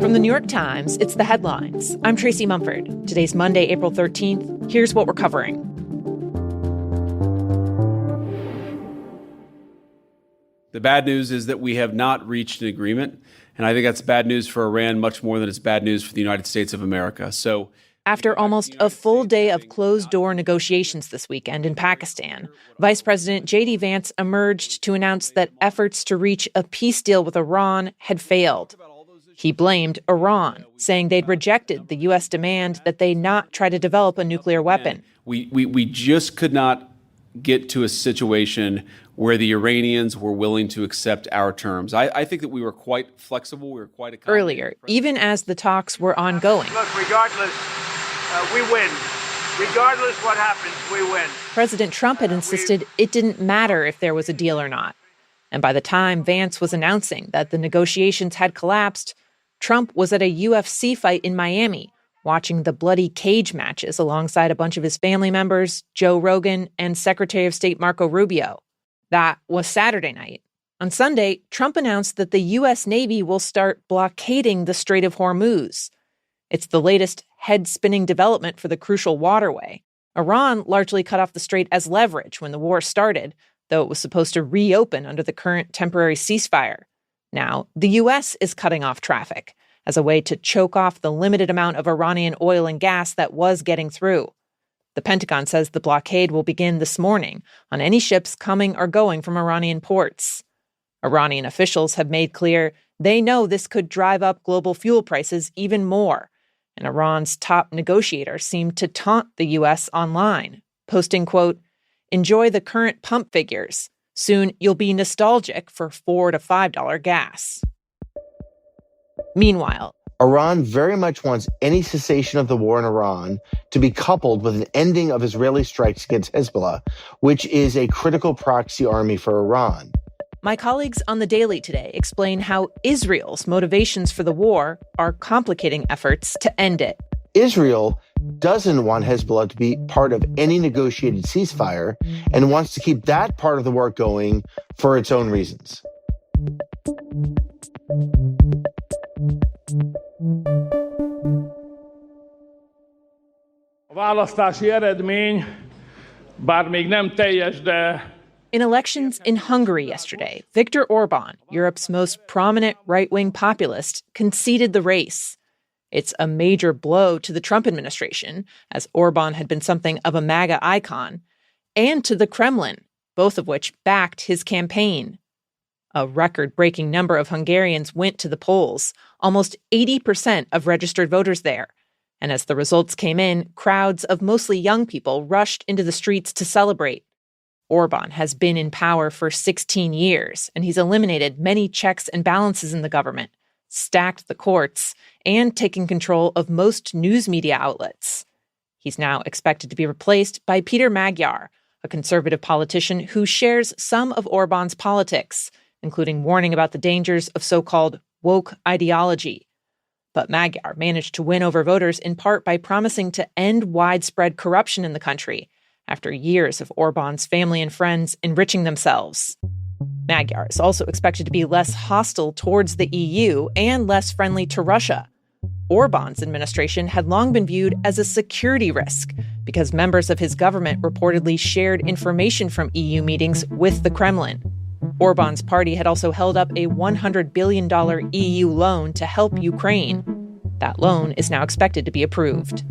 From the New York Times, it's The Headlines. I'm Tracy Mumford. Today's Monday, April 13th. Here's what we're covering. The bad news is that we have not reached an agreement, and I think that's bad news for Iran much more than it's bad news for the United States of America. So, after almost a full day of closed-door negotiations this weekend in Pakistan, Vice President J.D. Vance emerged to announce that efforts to reach a peace deal with Iran had failed. He blamed Iran, saying they'd rejected the U.S. demand that they not try to develop a nuclear weapon. We just could not get to a situation where the Iranians were willing to accept our terms. I think that we were quite flexible. We were quite accommodating. Earlier, even as the talks were ongoing. Look, regardless, we win. Regardless what happens, we win. President Trump had insisted it didn't matter if there was a deal or not. And by the time Vance was announcing that the negotiations had collapsed, Trump was at a UFC fight in Miami, watching the bloody cage matches alongside a bunch of his family members, Joe Rogan, and Secretary of State Marco Rubio. That was Saturday night. On Sunday, Trump announced that the U.S. Navy will start blockading the Strait of Hormuz. It's the latest head-spinning development for the crucial waterway. Iran largely cut off the strait as leverage when the war started, though it was supposed to reopen under the current temporary ceasefire. Now, the U.S. is cutting off traffic as a way to choke off the limited amount of Iranian oil and gas that was getting through. The Pentagon says the blockade will begin this morning on any ships coming or going from Iranian ports. Iranian officials have made clear they know this could drive up global fuel prices even more, and Iran's top negotiator seemed to taunt the U.S. online, posting, quote, "Enjoy the current pump figures. Soon you'll be nostalgic for $4 to $5 gas." Meanwhile, Iran very much wants any cessation of the war in Iran to be coupled with an ending of Israeli strikes against Hezbollah, which is a critical proxy army for Iran. My colleagues on The Daily today explain how Israel's motivations for the war are complicating efforts to end it. Israel doesn't want Hezbollah to be part of any negotiated ceasefire and wants to keep that part of the war going for its own reasons. Választási eredmény, bár még nem teljes, de in elections in Hungary yesterday, Viktor Orban, Europe's most prominent right-wing populist, conceded the race. It's a major blow to the Trump administration, as Orban had been something of a MAGA icon, and to the Kremlin, both of which backed his campaign. A record-breaking number of Hungarians went to the polls, almost 80% of registered voters there. And as the results came in, crowds of mostly young people rushed into the streets to celebrate. Orban has been in power for 16 years, and he's eliminated many checks and balances in the government, stacked the courts, and taken control of most news media outlets. He's now expected to be replaced by Peter Magyar, a conservative politician who shares some of Orban's politics, including warning about the dangers of so-called woke ideology. But Magyar managed to win over voters in part by promising to end widespread corruption in the country after years of Orban's family and friends enriching themselves. Magyar is also expected to be less hostile towards the EU and less friendly to Russia. Orban's administration had long been viewed as a security risk because members of his government reportedly shared information from EU meetings with the Kremlin. Orban's party had also held up a $100 billion EU loan to help Ukraine. That loan is now expected to be approved.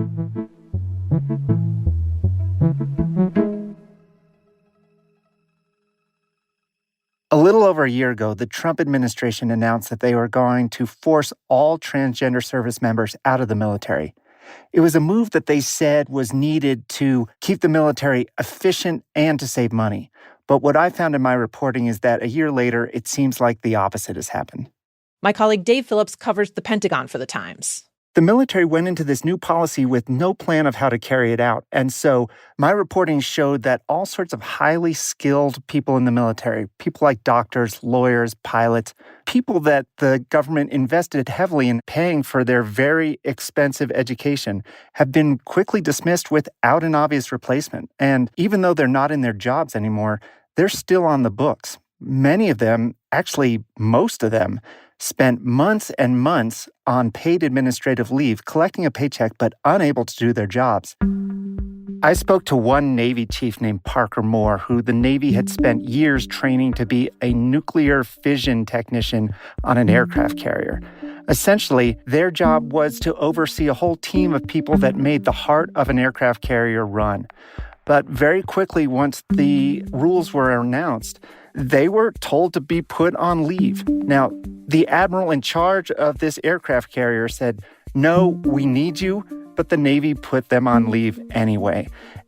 A little over a year ago, the Trump administration announced that they were going to force all transgender service members out of the military. It was a move that they said was needed to keep the military efficient and to save money. But what I found in my reporting is that a year later, it seems like the opposite has happened. My colleague Dave Phillips covers the Pentagon for The Times. The military went into this new policy with no plan of how to carry it out. And so my reporting showed that all sorts of highly skilled people in the military, people like doctors, lawyers, pilots, people that the government invested heavily in paying for their very expensive education, have been quickly dismissed without an obvious replacement. And even though they're not in their jobs anymore, they're still on the books. Many of them actually most of them, spent months and months on paid administrative leave, collecting a paycheck but unable to do their jobs. I spoke to one Navy chief named Parker Moore, who the Navy had spent years training to be a nuclear fission technician on an aircraft carrier. Essentially, their job was to oversee a whole team of people that made the heart of an aircraft carrier run. But very quickly, once the rules were announced, they were told to be put on leave. Now, the admiral in charge of this aircraft carrier said, "No, we need you," but the Navy put them on leave anyway.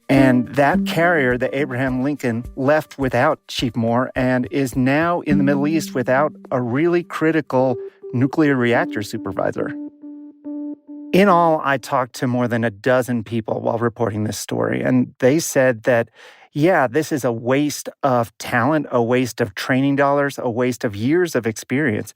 And that carrier, the Abraham Lincoln, left without Chief Moore and is now in the Middle East without a really critical nuclear reactor supervisor. In all, I talked to more than a dozen people while reporting this story, and they said that, yeah, this is a waste of talent, a waste of training dollars, a waste of years of experience,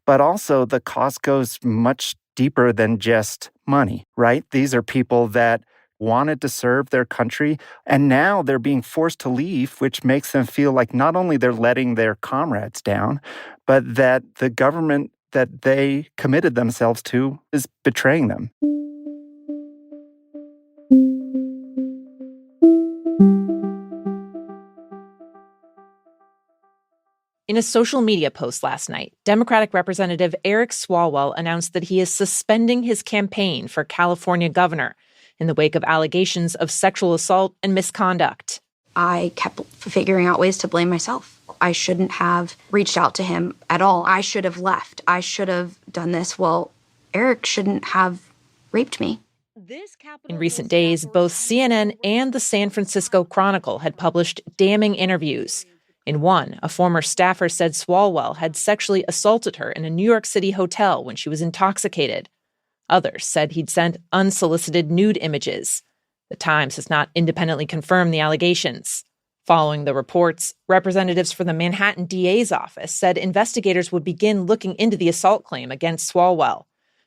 but also the cost goes much deeper than just money, right? These are people that wanted to serve their country, and now they're being forced to leave, which makes them feel like not only they're letting their comrades down, but that the government that they committed themselves to is betraying them. In a social media post last night, Democratic Representative Eric Swalwell announced that he is suspending his campaign for California governor in the wake of allegations of sexual assault and misconduct. I kept figuring out ways to blame myself. I shouldn't have reached out to him at all. I should have left. I should have done this. Well, Eric shouldn't have raped me. In recent days, both CNN and the San Francisco Chronicle had published damning interviews. In one, a former staffer said Swalwell had sexually assaulted her in a New York City hotel when she was intoxicated. Others said he'd sent unsolicited nude images. The Times has not independently confirmed the allegations. Following the reports, representatives for the Manhattan DA's office said investigators would begin looking into the assault claim against Swalwell.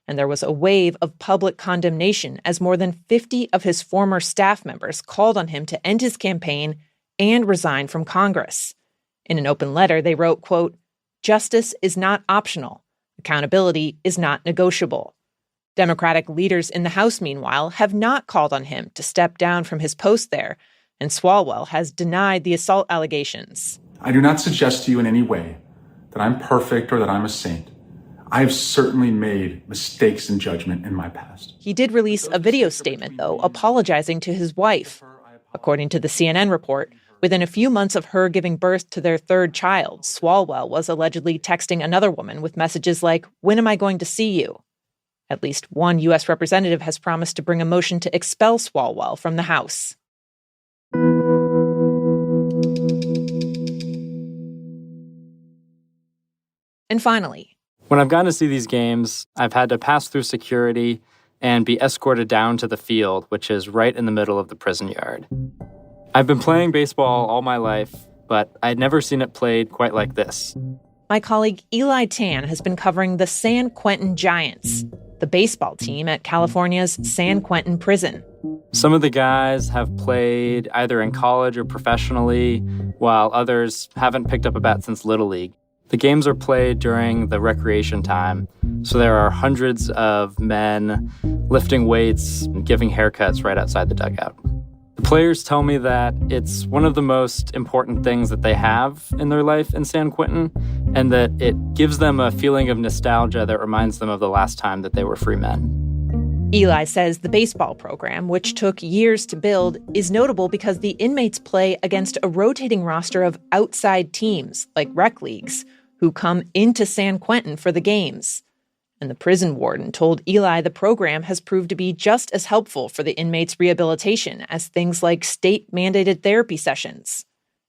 And there was a wave of public condemnation as more than 50 of his former staff members called on him to end his campaign and resign from Congress. In an open letter, they wrote, quote, "Justice is not optional. Accountability is not negotiable." Democratic leaders in the House, meanwhile, have not called on him to step down from his post there, and Swalwell has denied the assault allegations. I do not suggest to you in any way that I'm perfect or that I'm a saint. I have certainly made mistakes in judgment in my past. He did release a video statement, though, apologizing to his wife. According to the CNN report, within a few months of her giving birth to their third child, Swalwell was allegedly texting another woman with messages like, "When am I going to see you?" At least one U.S. representative has promised to bring a motion to expel Swalwell from the House. And finally, when I've gone to see these games, I've had to pass through security and be escorted down to the field, which is right in the middle of the prison yard. I've been playing baseball all my life, but I'd never seen it played quite like this. My colleague Eli Tan has been covering the San Quentin Giants, the baseball team at California's San Quentin prison. Some of the guys have played either in college or professionally, while others haven't picked up a bat since Little League. The games are played during the recreation time, so there are hundreds of men lifting weights and giving haircuts right outside the dugout. The players tell me that it's one of the most important things that they have in their life in San Quentin, and that it gives them a feeling of nostalgia that reminds them of the last time that they were free men. Eli says the baseball program, which took years to build, is notable because the inmates play against a rotating roster of outside teams, like rec leagues, who come into San Quentin for the games. And the prison warden told Eli the program has proved to be just as helpful for the inmates' rehabilitation as things like state-mandated therapy sessions.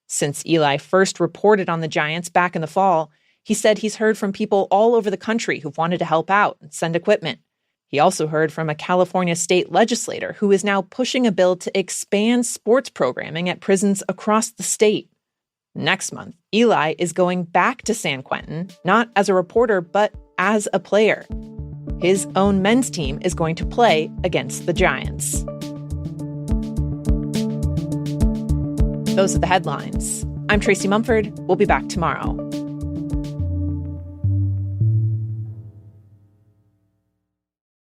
Since Eli first reported on the Giants back in the fall, he said he's heard from people all over the country who've wanted to help out and send equipment. He also heard from a California state legislator who is now pushing a bill to expand sports programming at prisons across the state. Next month, Eli is going back to San Quentin, not as a reporter, but as a player. His own men's team is going to play against the Giants. Those are the headlines. I'm Tracy Mumford. We'll be back tomorrow.